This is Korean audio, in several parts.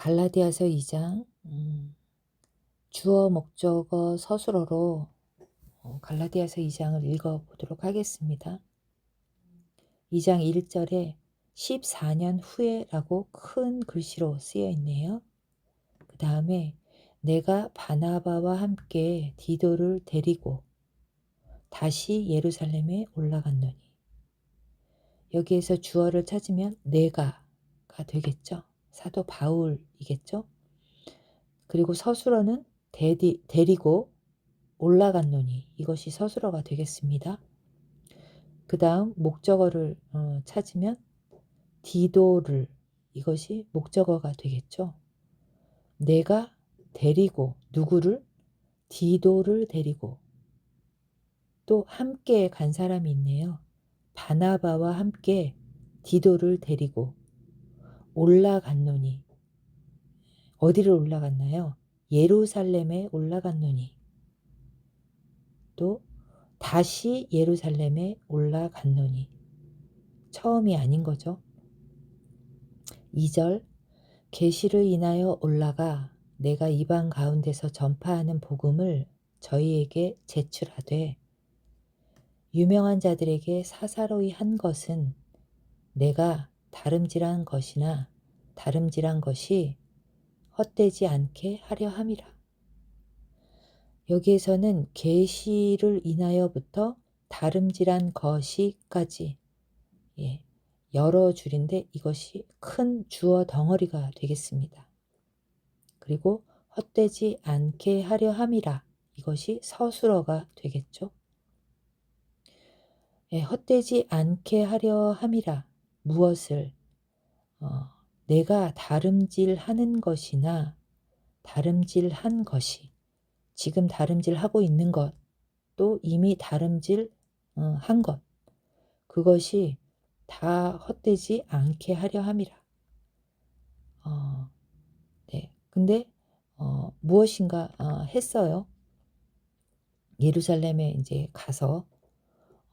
갈라디아서 2장 주어 목적어 서술어로 갈라디아서 2장을 읽어보도록 하겠습니다. 2장 1절에 14년 후에라고 큰 글씨로 쓰여 있네요. 그 다음에 내가 바나바와 함께 디도를 데리고 다시 예루살렘에 올라갔노니, 여기에서 주어를 찾으면 내가가 되겠죠. 사도 바울이겠죠. 그리고 서술어는 데리고 올라갔노니, 이것이 서술어가 되겠습니다. 그 다음 목적어를 찾으면 디도를, 이것이 목적어가 되겠죠. 내가 데리고, 누구를? 디도를 데리고. 또 함께 간 사람이 있네요. 바나바와 함께 디도를 데리고 올라갔노니. 어디를 올라갔나요? 예루살렘에 올라갔노니. 또 다시 예루살렘에 올라갔노니. 처음이 아닌 거죠. 2절 계시를 인하여 올라가 내가 이방 가운데서 전파하는 복음을 저희에게 제출하되, 유명한 자들에게 사사로이 한 것은 내가 다름질한 것이나 다름질한 것이 헛되지 않게 하려 함이라. 여기에서는 계시를 인하여부터 다름질한 것이까지, 여러 줄인데 이것이 큰 주어 덩어리가 되겠습니다. 그리고 헛되지 않게 하려 함이라, 이것이 서술어가 되겠죠. 헛되지 않게 하려 함이라, 무엇을? 내가 다름질하는 것이나 다름질한 것이, 지금 다름질하고 있는 것, 또 이미 다름질한 것, 그것이 다 헛되지 않게 하려 함이라. 근데 무엇인가 했어요. 예루살렘에 이제 가서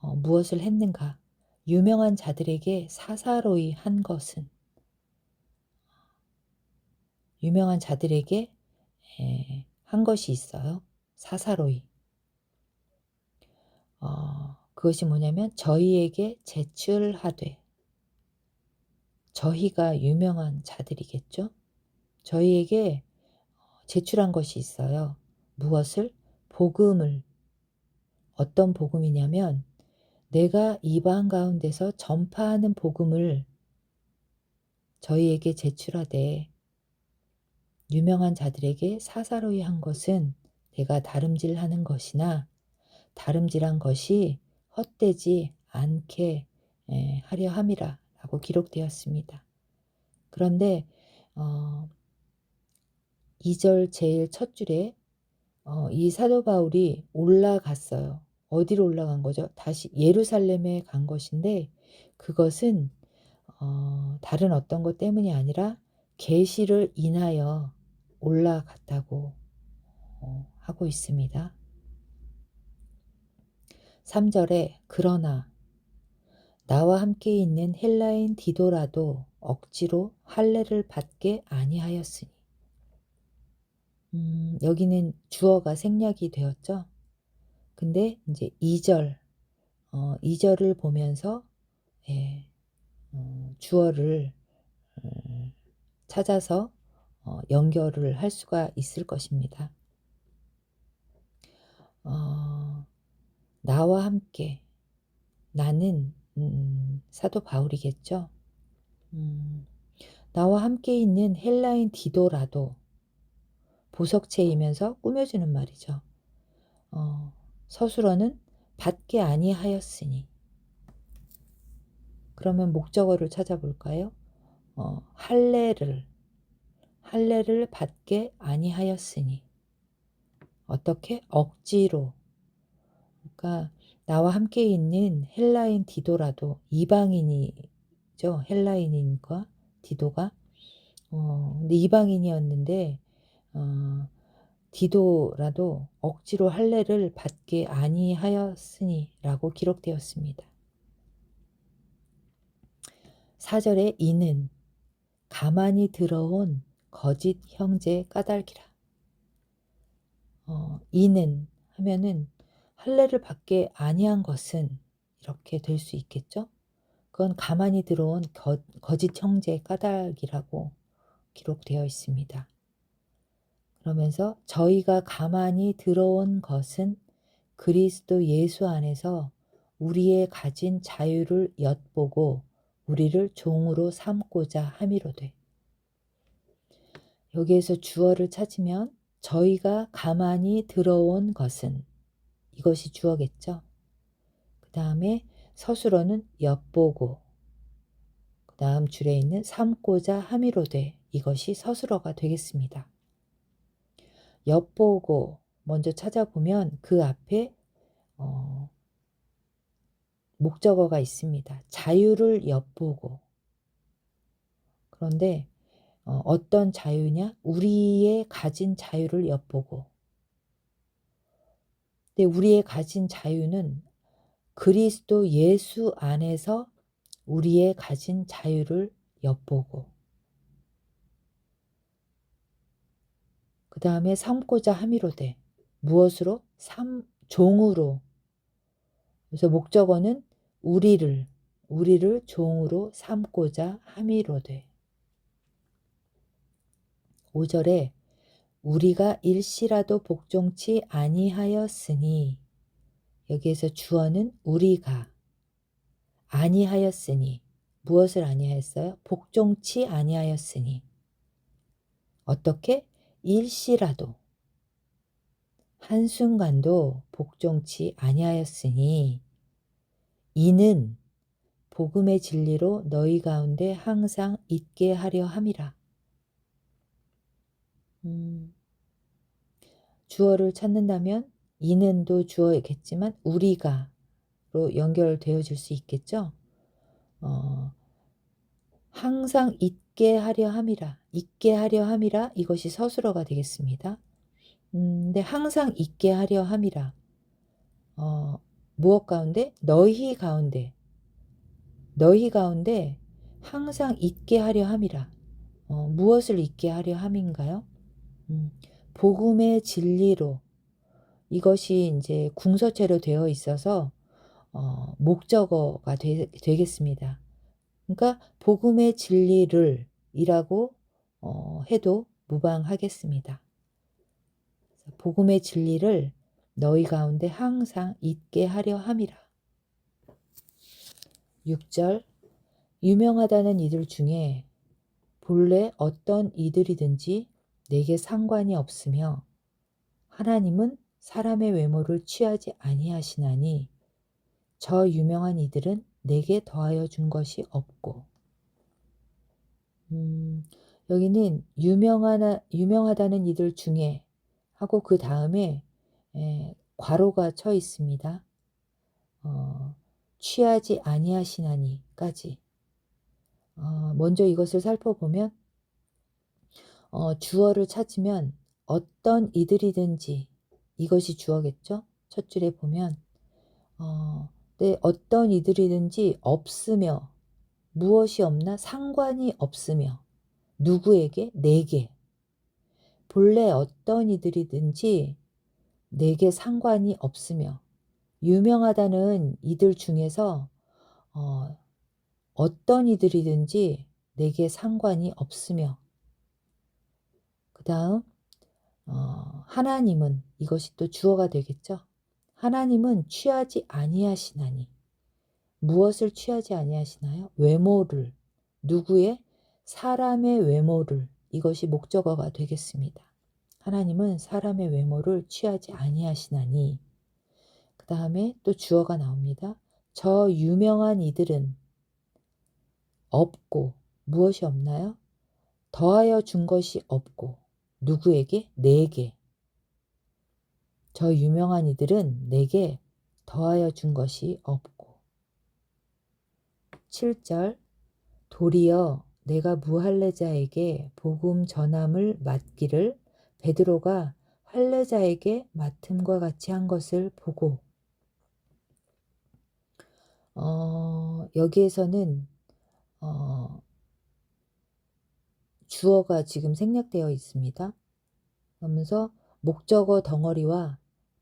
무엇을 했는가? 유명한 자들에게 사사로이 한 것은, 유명한 자들에게 한 것이 있어요. 사사로이. 그것이 뭐냐면 저희에게 제출하되, 저희가 유명한 자들이겠죠. 저희에게 제출한 것이 있어요. 무엇을? 복음을. 어떤 복음이냐면 내가 이방 가운데서 전파하는 복음을 저희에게 제출하되, 유명한 자들에게 사사로이 한 것은 내가 다름질하는 것이나 다름질한 것이 헛되지 않게 하려 함이라 라고 기록되었습니다. 그런데 2절 제일 첫 줄에 이 사도 바울이 올라갔어요. 어디로 올라간 거죠? 다시 예루살렘에 간 것인데, 그것은 다른 어떤 것 때문이 아니라 계시를 인하여 올라갔다고 하고 있습니다. 3절에 그러나 나와 함께 있는 헬라인 디도라도 억지로 할례를 받게 아니하였으니. 여기는 주어가 생략이 되었죠. 근데 이제 2절을 보면서 주어를 찾아서 연결을 할 수가 있을 것입니다. 나와 함께, 나는 사도 바울이겠죠. 나와 함께 있는 헬라인 디도라도, 보석체이면서 꾸며주는 말이죠. 서술어는 받게 아니하였으니. 그러면 목적어를 찾아볼까요? 할례를 받게 아니하였으니. 어떻게? 억지로. 그러니까 나와 함께 있는 헬라인 디도라도, 이방인이죠. 헬라인인과 디도가. 근데 이방인이었는데 디도라도 억지로 할례를 받게 아니하였으니라고 기록되었습니다. 4절에 이는 가만히 들어온 거짓 형제 까닭이라. 이는 하면은 할례를 받게 아니한 것은 이렇게 될 수 있겠죠. 그건 가만히 들어온 거짓 형제 까닭이라고 기록되어 있습니다. 그러면서 저희가 가만히 들어온 것은 그리스도 예수 안에서 우리의 가진 자유를 엿보고 우리를 종으로 삼고자 함이로되. 여기에서 주어를 찾으면 저희가 가만히 들어온 것은, 이것이 주어겠죠. 그 다음에 서술어는 엿보고, 그 다음 줄에 있는 삼고자 함이로되, 이것이 서술어가 되겠습니다. 엿보고 먼저 찾아보면 그 앞에 목적어가 있습니다. 자유를 엿보고. 그런데 어떤 자유냐? 우리의 가진 자유를 엿보고. 근데 우리의 가진 자유는 그리스도 예수 안에서 우리의 가진 자유를 엿보고. 그 다음에 삼고자 함이로되. 무엇으로? 종으로. 그래서 목적어는 우리를 종으로 삼고자 함이로되. 5절에 우리가 일시라도 복종치 아니하였으니, 여기에서 주어는 우리가 아니하였으니, 무엇을 아니하였어요? 복종치 아니하였으니. 어떻게? 일시라도, 한순간도 복종치 아니하였으니, 이는 복음의 진리로 너희 가운데 항상 있게 하려 함이라. 주어를 찾는다면 이는도 주어겠지만 우리가로 연결되어질 수 있겠죠. 항상 있게 하려 함이라. 있게 하려 함이라. 이것이 서술어가 되겠습니다. 근데 항상 있게 하려 함이라. 무엇 가운데? 너희 가운데 항상 있게 하려 함이라. 무엇을 있게 하려 함인가요? 복음의 진리로. 이것이 이제 궁서체로 되어 있어서 목적어가 되겠습니다. 그러니까 복음의 진리를 이라고 해도 무방하겠습니다. 복음의 진리를 너희 가운데 항상 있게 하려 함이라. 6절 유명하다는 이들 중에 본래 어떤 이들이든지 내게 상관이 없으며 하나님은 사람의 외모를 취하지 아니하시나니 저 유명한 이들은 내게 더하여 준 것이 없고. 여기는 유명하다는 이들 중에 하고 그 다음에 괄호가 쳐 있습니다. 취하지 아니하시나니까지. 먼저 이것을 살펴보면 주어를 찾으면 어떤 이들이든지, 이것이 주어겠죠. 첫 줄에 보면 네, 어떤 이들이든지 없으며, 무엇이 없나? 상관이 없으며. 누구에게? 내게. 본래 어떤 이들이든지 내게 상관이 없으며. 유명하다는 이들 중에서 어떤 이들이든지 내게 상관이 없으며. 그 다음 하나님은, 이것이 또 주어가 되겠죠. 하나님은 취하지 아니하시나니. 무엇을 취하지 아니하시나요? 외모를. 누구의? 사람의 외모를. 이것이 목적어가 되겠습니다. 하나님은 사람의 외모를 취하지 아니하시나니. 그 다음에 또 주어가 나옵니다. 저 유명한 이들은 없고. 무엇이 없나요? 더하여 준 것이 없고. 누구에게? 내게. 저 유명한 이들은 내게 더하여 준 것이 없고. 7절 도리어 내가 무할례자에게 복음 전함을 맡기를 베드로가 할례자에게 맡음과 같이 한 것을 보고. 여기에서는 주어가 지금 생략되어 있습니다. 그러면서 목적어 덩어리와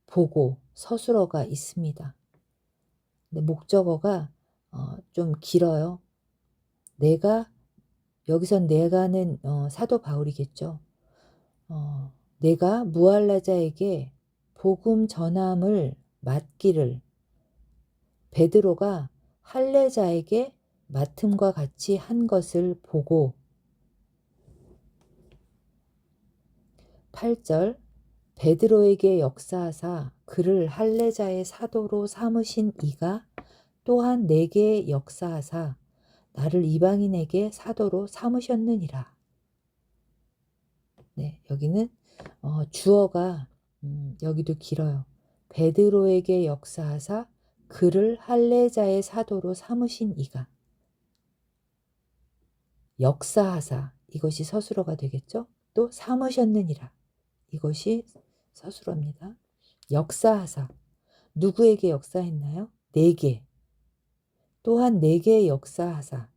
보고, 서술어가 있습니다. 근데 목적어가 좀 길어요. 내가, 여기선 내가는 사도 바울이겠죠. 내가 무할라자에게 복음 전함을 맡기를 베드로가 할례자에게 맡음과 같이 한 것을 보고 8절 베드로에게 역사하사 그를 할례자의 사도로 삼으신 이가 또한 내게 역사하사 나를 이방인에게 사도로 삼으셨느니라. 네, 여기는 주어가 여기도 길어요. 베드로에게 역사하사 그를 할례자의 사도로 삼으신 이가 역사하사 이것이 서술어가 되겠죠. 또 삼으셨느니라 이것이 서술어입니다. 역사하사 누구에게 역사했나요? 내게. 또한 내게 역사하사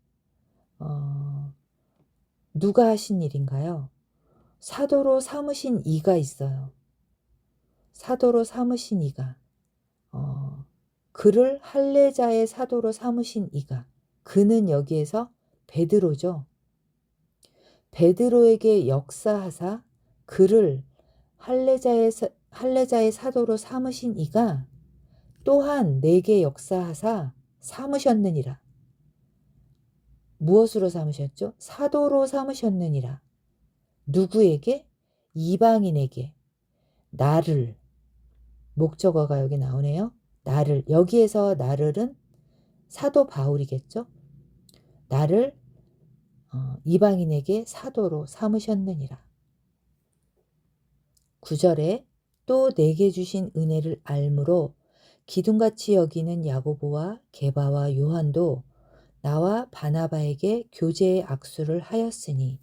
누가 하신 일인가요? 사도로 삼으신 이가 있어요. 사도로 삼으신 이가 그를 할례자의 사도로 삼으신 이가 그는 여기에서 베드로죠. 베드로에게 역사하사 그를 할례자의 사도로 삼으신 이가 또한 내게 역사하사 삼으셨느니라. 무엇으로 삼으셨죠? 사도로 삼으셨느니라. 누구에게? 이방인에게. 나를. 목적어가 여기 나오네요. 나를. 여기에서 나를은 사도 바울이겠죠? 나를 이방인에게 사도로 삼으셨느니라. 9절에 또 내게 주신 은혜를 알므로 기둥같이 여기는 야고보와 게바와 요한도 나와 바나바에게 교제의 악수를 하였으니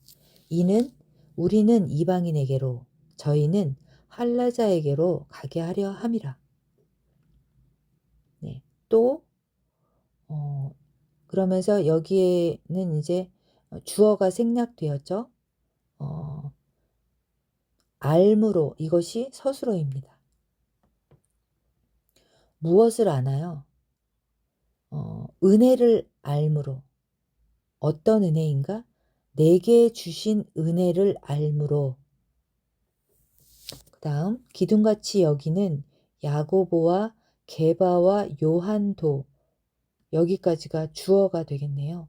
이는 우리는 이방인에게로 저희는 할례자에게로 가게 하려 함이라. 네, 또 그러면서 여기에는 이제 주어가 생략되었죠. 알므로 이것이 서술어입니다. 무엇을 아나요? 은혜를 알므로. 어떤 은혜인가? 내게 주신 은혜를 알므로. 그 다음 기둥같이 여기는 야고보와 게바와 요한도 여기까지가 주어가 되겠네요.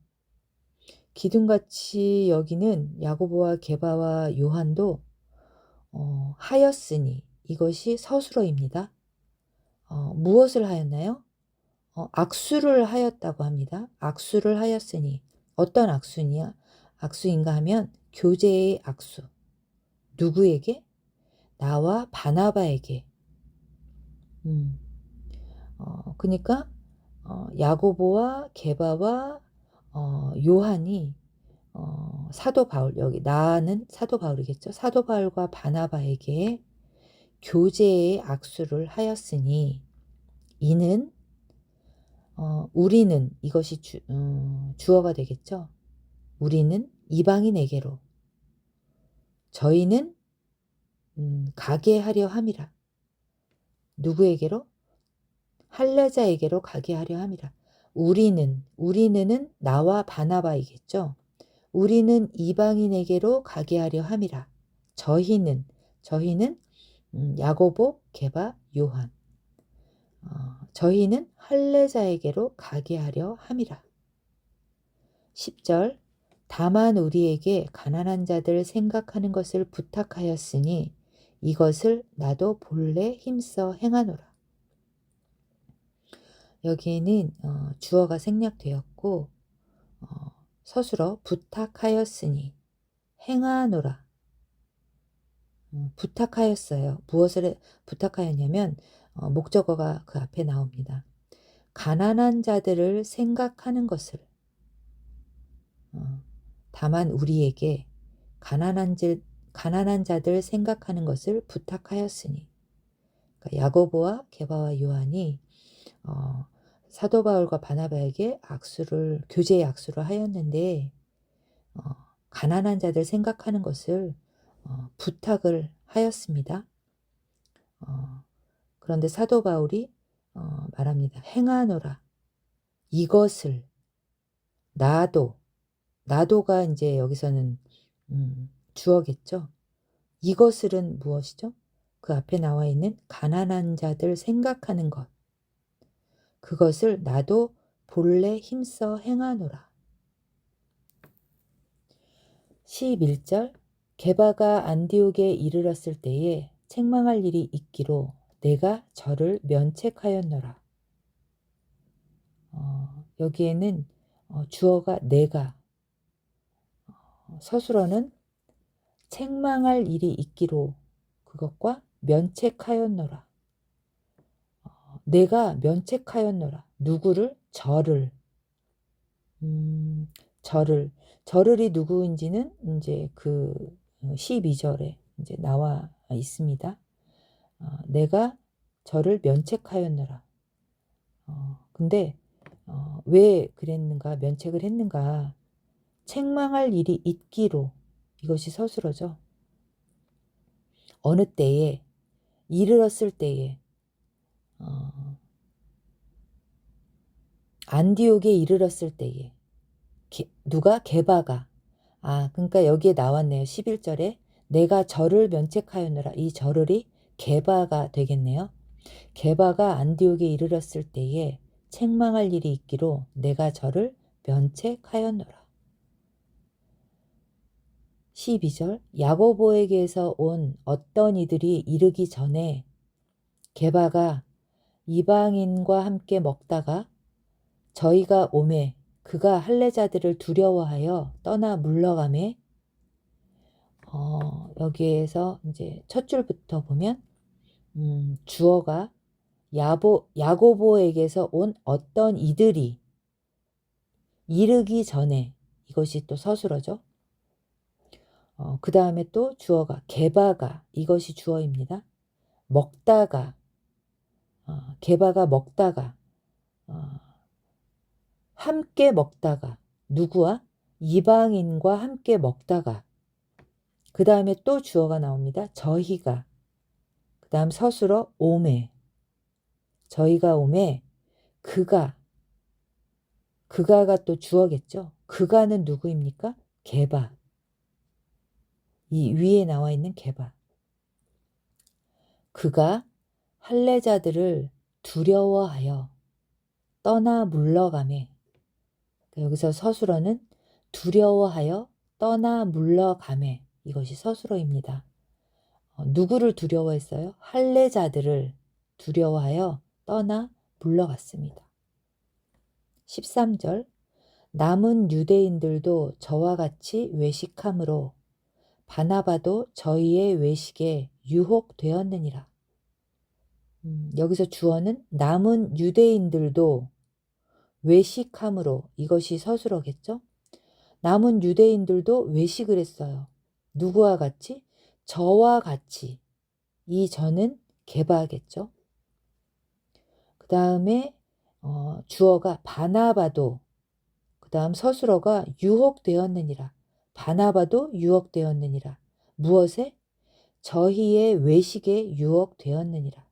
기둥같이 여기는 야고보와 게바와 요한도 하였으니 이것이 서술어입니다. 무엇을 하였나요? 악수를 하였다고 합니다. 악수를 하였으니 어떤 악수인가 하면 교제의 악수. 누구에게? 나와 바나바에게. 그러니까 야고보와 게바와 요한이 사도 바울, 여기 나는 사도 바울이겠죠. 사도 바울과 바나바에게 교제의 악수를 하였으니 이는 우리는 이것이 주어가 되겠죠. 우리는 이방인에게로 저희는 가게 하려 함이라. 누구에게로? 할례자에게로 가게 하려 함이라. 우리는은 나와 바나바이겠죠. 우리는 이방인에게로 가게 하려 함이라. 저희는 야고보, 게바, 요한. 저희는 할례자에게로 가게 하려 함이라. 10절 다만 우리에게 가난한 자들 생각하는 것을 부탁하였으니 이것을 나도 본래 힘써 행하노라. 여기에는 주어가 생략되었고 서술어 부탁하였으니 행하노라. 부탁하였어요. 무엇을 부탁하였냐면 목적어가 그 앞에 나옵니다. 가난한 자들을 생각하는 것을 다만 우리에게 가난한 자들 생각하는 것을 부탁하였으니 그러니까 야고보와 게바와 요한이 사도 바울과 바나바에게 교제의 악수를 하였는데 가난한 자들 생각하는 것을 부탁을 하였습니다. 그런데 사도 바울이 말합니다. 행하노라. 이것을 나도가 이제 여기서는 주어겠죠. 이것을은 무엇이죠? 그 앞에 나와 있는 가난한 자들 생각하는 것. 그것을 나도 본래 힘써 행하노라. 11절 게바가 안디옥에 이르렀을 때에 책망할 일이 있기로 내가 저를 면책하였노라. 여기에는 주어가 내가, 서술어는 책망할 일이 있기로 그것과 면책하였노라. 내가 면책하였노라. 누구를? 저를. 저를이 누구인지는 이제 그 12절에 이제 나와 있습니다. 내가 저를 면책하였노라. 근데 왜 그랬는가, 면책을 했는가? 책망할 일이 있기로, 이것이 서술어죠. 어느 때에, 이르렀을 때에, 안디옥에 이르렀을 때에, 누가? 게바가. 그러니까 여기에 나왔네요. 11절에 내가 저를 면책하였노라. 이 저를이 게바가 되겠네요. 게바가 안디옥에 이르렀을 때에 책망할 일이 있기로 내가 저를 면책하였노라. 12절 야고보에게서 온 어떤 이들이 이르기 전에 게바가 이방인과 함께 먹다가 저희가 오매 그가 할례자들을 두려워하여 떠나 물러가매. 여기에서 이제 첫 줄부터 보면 주어가 야고보에게서 온 어떤 이들이 이르기 전에, 이것이 또 서술어죠. 그 다음에 또 주어가 게바가, 이것이 주어입니다. 먹다가, 게바가 먹다가, 함께 먹다가, 누구와? 이방인과 함께 먹다가, 그 다음에 또 주어가 나옵니다. 저희가, 그 다음 서술어 오매, 저희가 오매, 그가가 또 주어겠죠. 그가는 누구입니까? 게바, 이 위에 나와 있는 게바. 그가 할례자들을 두려워하여 떠나 물러가매. 여기서 서술어는 두려워하여 떠나 물러가매. 이것이 서술어입니다. 누구를 두려워했어요? 할례자들을 두려워하여 떠나 물러갔습니다. 13절 남은 유대인들도 저와 같이 외식함으로 바나바도 저희의 외식에 유혹되었느니라. 여기서 주어는 남은 유대인들도 외식함으로, 이것이 서술어겠죠? 남은 유대인들도 외식을 했어요. 누구와 같이? 저와 같이. 이 저는 게바겠죠? 그 다음에 주어가 바나바도, 그 다음 서술어가 유혹되었느니라. 바나바도 유혹되었느니라. 무엇에? 저희의 외식에 유혹되었느니라.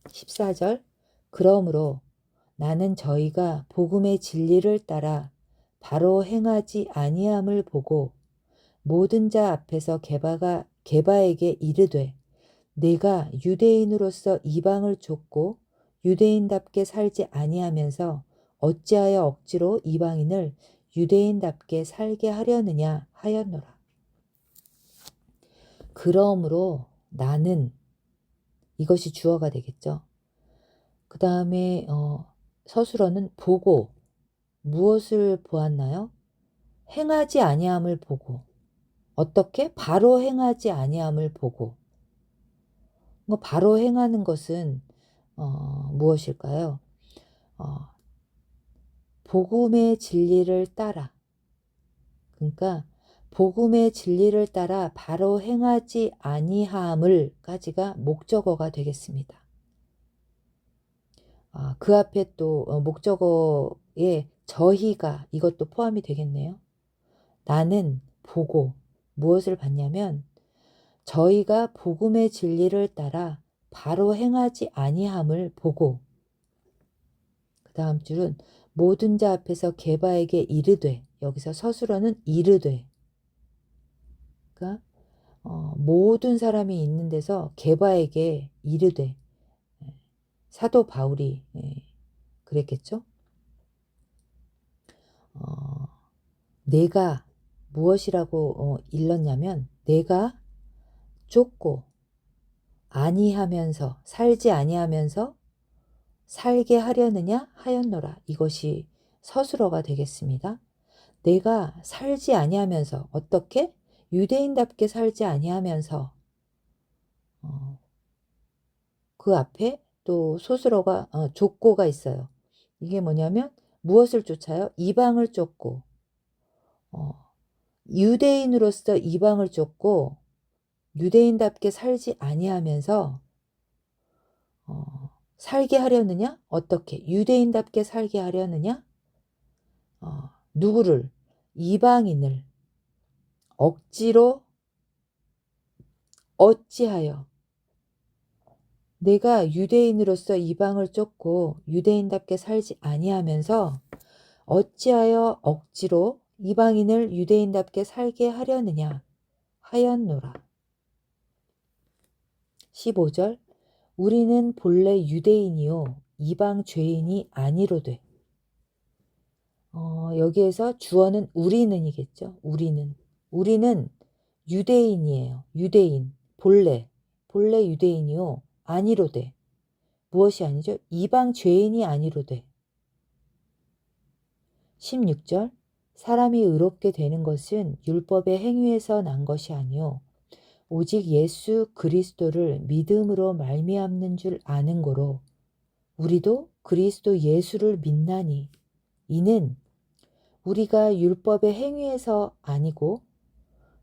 14절 그러므로 나는 저희가 복음의 진리를 따라 바로 행하지 아니함을 보고 모든 자 앞에서 게바에게 이르되 내가 유대인으로서 이방을 쫓고 유대인답게 살지 아니하면서 어찌하여 억지로 이방인을 유대인답게 살게 하려느냐 하였노라. 그러므로 나는, 이것이 주어가 되겠죠. 그 다음에 서술어는 보고, 무엇을 보았나요? 행하지 아니함을 보고. 어떻게? 바로 행하지 아니함을 보고. 바로 행하는 것은 무엇일까요? 복음의 진리를 따라. 그러니까 복음의 진리를 따라 바로 행하지 아니함을까지가 목적어가 되겠습니다. 그 앞에 또 목적어에 저희가, 이것도 포함이 되겠네요. 나는 보고 무엇을 봤냐면 저희가 복음의 진리를 따라 바로 행하지 아니함을 보고 그 다음 줄은 모든 자 앞에서 게바에게 이르되 여기서 서술어는 이르되 그러니까 모든 사람이 있는 데서 게바에게 이르되 사도 바울이 그랬겠죠. 내가 무엇이라고 일렀냐면 내가 쫓고 아니하면서 살지 아니하면서 살게 하려느냐 하였노라. 이것이 서술어가 되겠습니다. 내가 살지 아니하면서 어떻게? 유대인답게 살지 아니하면서 그 앞에 또 소술어가 족고가 있어요. 이게 뭐냐면 무엇을 쫓아요? 이방을 쫓고 유대인으로서 이방을 쫓고 유대인답게 살지 아니하면서 살게 하려느냐? 어떻게? 유대인답게 살게 하려느냐? 누구를? 이방인을 억지로 어찌하여 내가 유대인으로서 이방을 쫓고 유대인답게 살지 아니하면서 어찌하여 억지로 이방인을 유대인답게 살게 하려느냐 하였노라. 15절 우리는 본래 유대인이요 이방 죄인이 아니로되 여기에서 주어는 우리는이겠죠. 우리는 유대인이에요. 유대인 본래 유대인이요 아니로되 무엇이 아니죠? 이방 죄인이 아니로되 16절 사람이 의롭게 되는 것은 율법의 행위에서 난 것이 아니요 오직 예수 그리스도를 믿음으로 말미암는 줄 아는 거로 우리도 그리스도 예수를 믿나니 이는 우리가 율법의 행위에서 아니고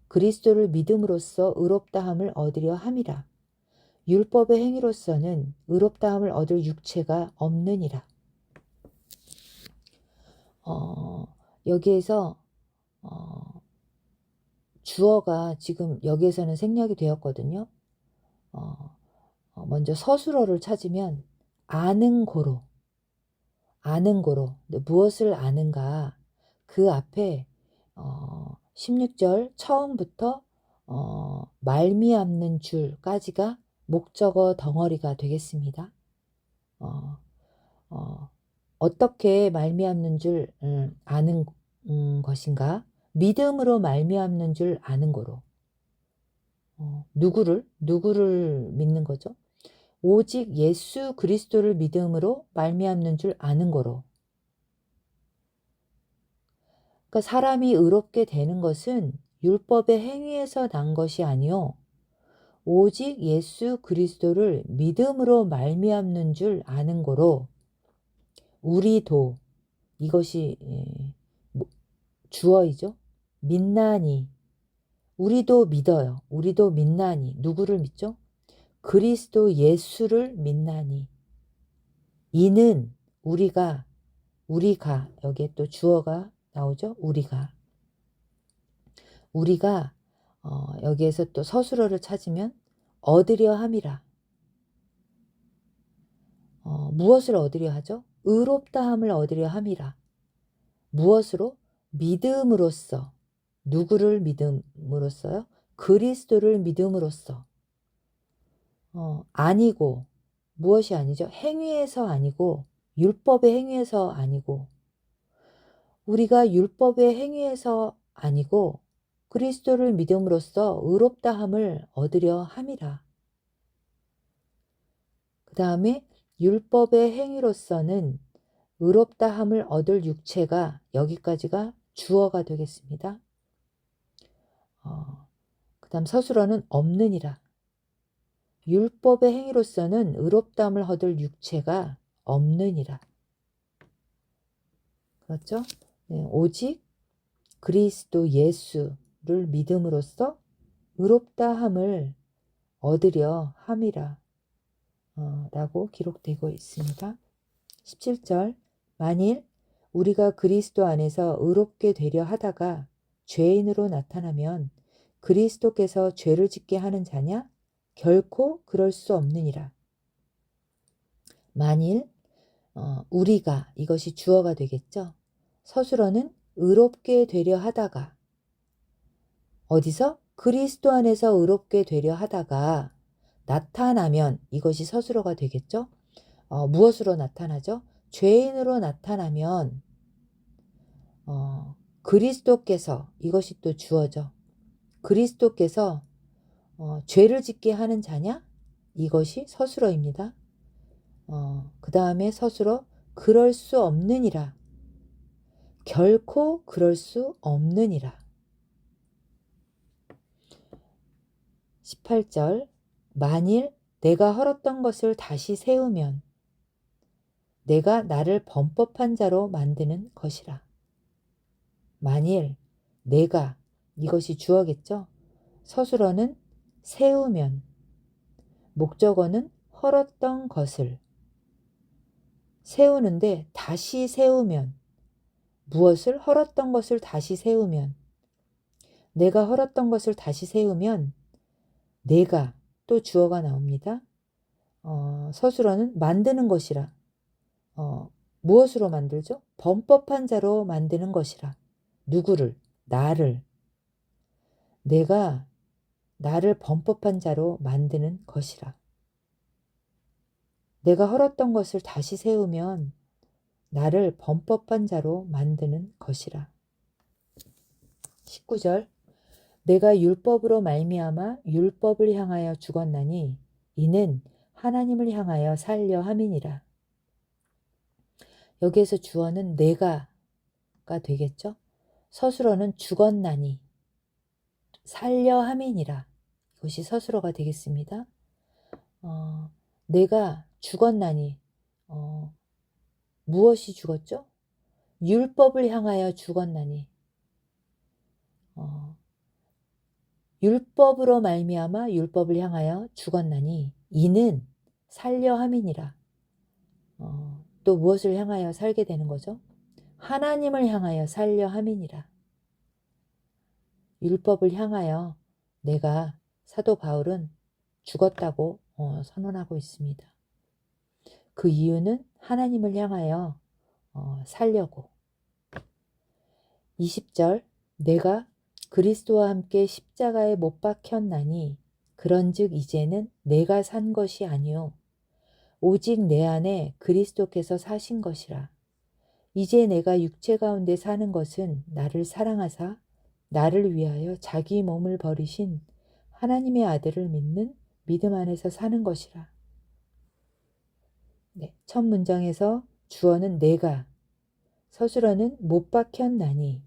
그리스도를 믿음으로써 의롭다함을 얻으려 함이라. 율법의 행위로서는 의롭다함을 얻을 육체가 없느니라. 여기에서 주어가 지금 여기에서는 생략이 되었거든요. 먼저 서술어를 찾으면 아는 고로 무엇을 아는가 그 앞에 16절 처음부터 말미암는 줄까지가 목적어 덩어리가 되겠습니다. 어떻게 말미암는 줄 아는 것인가? 믿음으로 말미암는 줄 아는 거로. 누구를 믿는 거죠? 오직 예수 그리스도를 믿음으로 말미암는 줄 아는 거로. 그러니까 사람이 의롭게 되는 것은 율법의 행위에서 난 것이 아니요 오직 예수 그리스도를 믿음으로 말미암는 줄 아는 거로 우리도 이것이 주어이죠. 믿나니 우리도 믿어요. 우리도 믿나니 누구를 믿죠? 그리스도 예수를 믿나니 이는 우리가 여기에 또 주어가 나오죠. 우리가 여기에서 또 서술어를 찾으면 얻으려 함이라. 무엇을 얻으려 하죠? 의롭다함을 얻으려 함이라. 무엇으로? 믿음으로써. 누구를 믿음으로써요? 그리스도를 믿음으로써. 아니고 무엇이 아니죠? 행위에서 아니고 율법의 행위에서 아니고 우리가 율법의 행위에서 아니고 그리스도를 믿음으로써 의롭다함을 얻으려 함이라. 그 다음에 율법의 행위로서는 의롭다함을 얻을 육체가 여기까지가 주어가 되겠습니다. 그 다음 서술어는 없느니라. 율법의 행위로서는 의롭다함을 얻을 육체가 없느니라. 그렇죠? 네, 오직 그리스도 예수를 믿음으로써 의롭다함을 얻으려 함이라 라고 기록되고 있습니다. 17절 만일 우리가 그리스도 안에서 의롭게 되려 하다가 죄인으로 나타나면 그리스도께서 죄를 짓게 하는 자냐? 결코 그럴 수 없느니라. 만일 우리가, 이것이 주어가 되겠죠. 서술어는 의롭게 되려 하다가, 어디서? 그리스도 안에서 의롭게 되려 하다가 나타나면, 이것이 서술어가 되겠죠. 무엇으로 나타나죠? 죄인으로 나타나면 그리스도께서, 이것이 또 주어죠. 그리스도께서 죄를 짓게 하는 자냐? 이것이 서술어입니다. 그 다음에 서술어, 그럴 수 없느니라. 결코 그럴 수 없느니라. 18절, 만일 내가 헐었던 것을 다시 세우면 내가 나를 범법한 자로 만드는 것이라. 만일 내가, 이것이 주어겠죠. 서술어는 세우면, 목적어는 헐었던 것을 세우는데, 다시 세우면, 무엇을? 헐었던 것을 다시 세우면, 내가 헐었던 것을 다시 세우면 내가, 또 주어가 나옵니다. 서술어는 만드는 것이라. 무엇으로 만들죠? 범법한 자로 만드는 것이라. 누구를? 나를. 내가 나를 범법한 자로 만드는 것이라. 내가 헐었던 것을 다시 세우면 나를 범법한 자로 만드는 것이라. 19절, 내가 율법으로 말미암아 율법을 향하여 죽었나니 이는 하나님을 향하여 살려 함이니라. 여기에서 주어는 내가가 되겠죠. 서술어는 죽었나니 살려 함이니라. 이것이 서술어가 되겠습니다. 내가 죽었나니, 무엇이 죽었죠? 율법을 향하여 죽었나니, 율법으로 말미암아 율법을 향하여 죽었나니 이는 살려 함이니라. 또 무엇을 향하여 살게 되는 거죠? 하나님을 향하여 살려 함이니라. 율법을 향하여 내가, 사도 바울은 죽었다고 선언하고 있습니다. 그 이유는 하나님을 향하여 살려고. 20절, 내가 그리스도와 함께 십자가에 못 박혔나니 그런즉 이제는 내가 산 것이 아니요 오직 내 안에 그리스도께서 사신 것이라. 이제 내가 육체 가운데 사는 것은 나를 사랑하사 나를 위하여 자기 몸을 버리신 하나님의 아들을 믿는 믿음 안에서 사는 것이라. 네, 첫 문장에서 주어는 내가, 서술어는 못 박혔나니,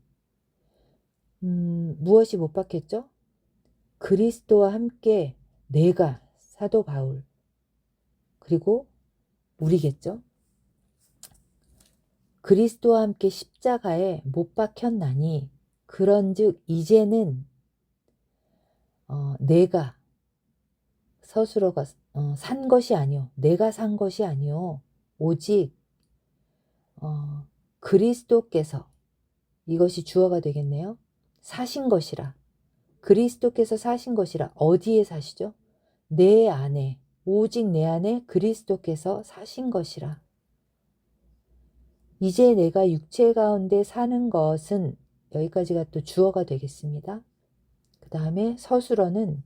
무엇이 못 박혔죠? 그리스도와 함께 내가, 사도 바울, 그리고 우리겠죠? 그리스도와 함께 십자가에 못 박혔나니 그런즉 이제는 내가, 서술어가 산 것이 아니요, 내가 산 것이 아니요 오직 그리스도께서, 이것이 주어가 되겠네요. 사신 것이라. 그리스도께서 사신 것이라. 어디에 사시죠? 내 안에, 오직 내 안에 그리스도께서 사신 것이라. 이제 내가 육체 가운데 사는 것은, 여기까지가 또 주어가 되겠습니다. 그 다음에 서술어는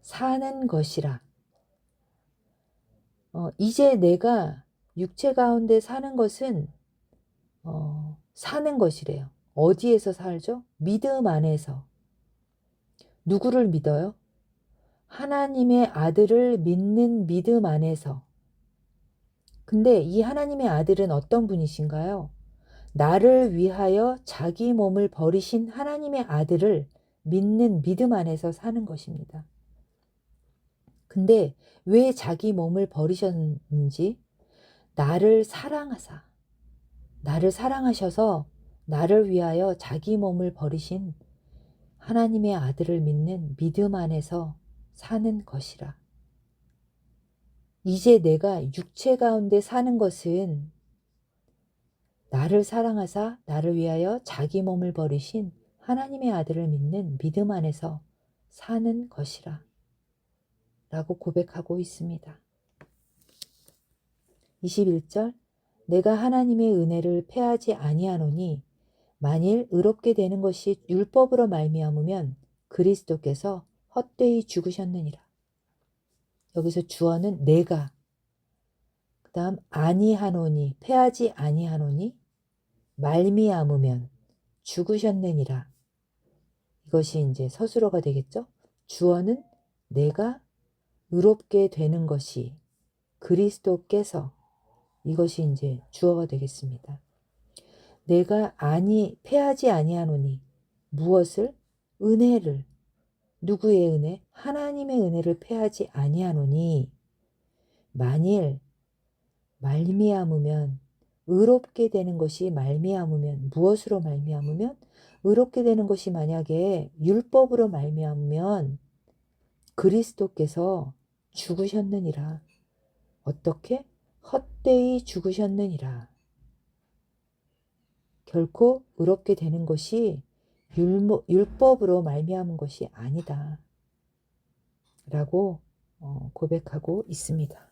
사는 것이라. 이제 내가 육체 가운데 사는 것은 사는 것이래요. 어디에서 살죠? 믿음 안에서. 누구를 믿어요? 하나님의 아들을 믿는 믿음 안에서. 근데 이 하나님의 아들은 어떤 분이신가요? 나를 위하여 자기 몸을 버리신 하나님의 아들을 믿는 믿음 안에서 사는 것입니다. 근데 왜 자기 몸을 버리셨는지, 나를 사랑하셔서 나를 위하여 자기 몸을 버리신 하나님의 아들을 믿는 믿음 안에서 사는 것이라. 이제 내가 육체 가운데 사는 것은 나를 사랑하사 나를 위하여 자기 몸을 버리신 하나님의 아들을 믿는 믿음 안에서 사는 것이라 라고 고백하고 있습니다. 21절 내가 하나님의 은혜를 패하지 아니하노니 만일 의롭게 되는 것이 율법으로 말미암으면 그리스도께서 헛되이 죽으셨느니라. 여기서 주어는 내가, 그 다음 아니하노니, 패하지 아니하노니, 말미암으면 죽으셨느니라. 이것이 이제 서술어가 되겠죠. 주어는 내가 의롭게 되는 것이 그리스도께서, 이것이 이제 주어가 되겠습니다. 내가 패하지 아니하노니 무엇을? 은혜를. 누구의 은혜? 하나님의 은혜를 패하지 아니하노니 만일 말미암으면 의롭게 되는 것이 말미암으면 무엇으로 말미암으면 의롭게 되는 것이 만약에 율법으로 말미암으면 그리스도께서 죽으셨느니라. 어떻게? 헛되이 죽으셨느니라. 결코 의롭게 되는 것이 율법으로 말미암은 것이 아니다 라고 고백하고 있습니다.